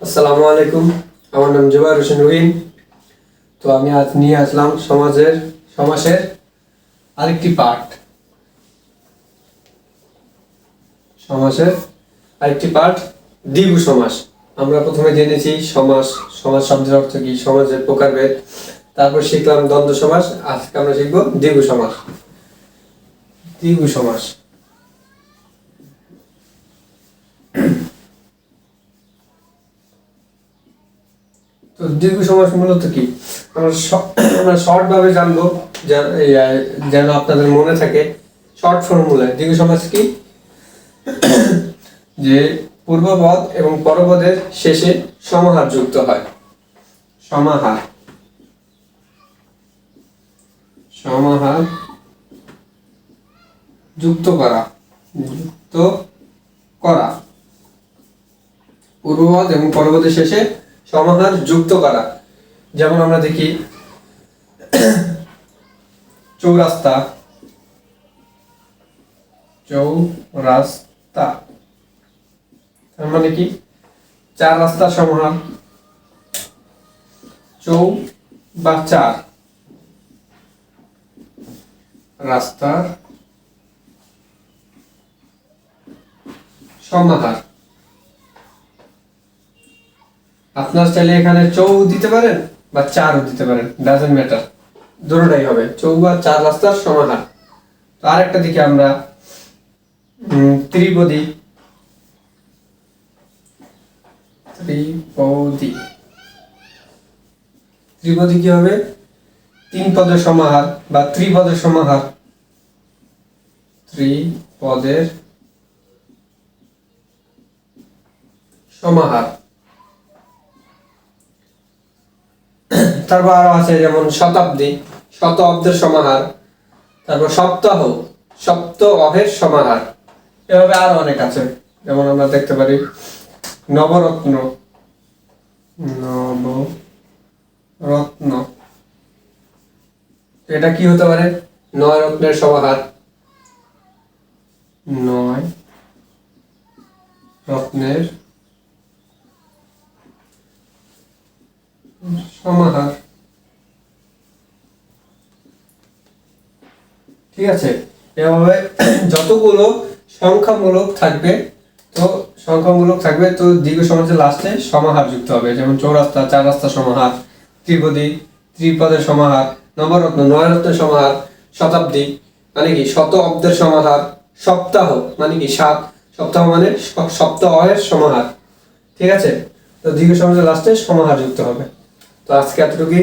আসসালামু আলাইকুম। আমার নাম জুবাইর হোসেন রহিম। তো আমি আজ নিয়ে আসলাম সমাসের আরেকটি পার্ট। সমাসের আরেকটি পার্ট দ্বিগু সমাস। আমরা প্রথমে জেনেছি সমাস শব্দের অর্থ কি, সমাসের প্রকারভেদ, তারপর শিখলাম দ্বন্দ্ব সমাস। আজকে আমরা শিখব দ্বিগু সমাস। দ্বিগু সমাস তো দ্বিগু সমাস মূলত কি আমরা শর্ট ভাবে জানবো, যেন আপনাদের মনে থাকে। শর্ট ফর্মুলায় দ্বিগু সমাস কি, যে পূর্বপদ এবং পরপদের শেষে সমাহার যুক্ত হয়। সমাহার যুক্ত করা পূর্বপদ এবং পরপদের শেষে সমাহার যুক্ত করা। যেমন আমরা দেখি চৌরাস্তা, তার মানে কি চার রাস্তার সমাহার। চৌ বা চার রাস্তার সমাহার। আপনার চাইলে এখানে চৌ দিতে পারেন বা চারও দিতে পারেন, ডাজন্ট ম্যাটার, দুটোটাই হবে, চৌ বা চার রাস্তার সমাহার। তো আরেকটা দিকে আমরা ত্রিপদী কি হবে? তিন পদের সমাহার বা ত্রিপদের সমাহার। তারপর আরো আছে যেমন শতাব্দী, শত অব্দের সমাহার। তারপর সপ্তাহ, সপ্তাহের সমাহার। এভাবে আরো অনেক আছে, যেমন আমরা দেখতে পারি নবরত্ন। এটা কি হতে পারে? নয় রত্নের সমাহার। নয় রত্নের সমাহার। ঠিক আছে, এভাবে যতগুলো সংখ্যামূলক থাকবে তো দ্বিগু সমাসের লাস্টে সমাহার যুক্ত হবে। যেমন চৌরাস্তা, চার রাস্তা সমাহার, ত্রিপদী, ত্রিপদের সমাহার, নবরত্ন, নয় রত্নের সমাহার, শতাব্দী মানে কি শত অব্দের সমাহার, সপ্তাহ মানে কি সাত, সপ্তাহ মানে সপ্তাহের সমাহার। ঠিক আছে, তো দ্বিগু সমাসের লাস্টে সমাহার যুক্ত হবে। তো আজকে এতটুকুই।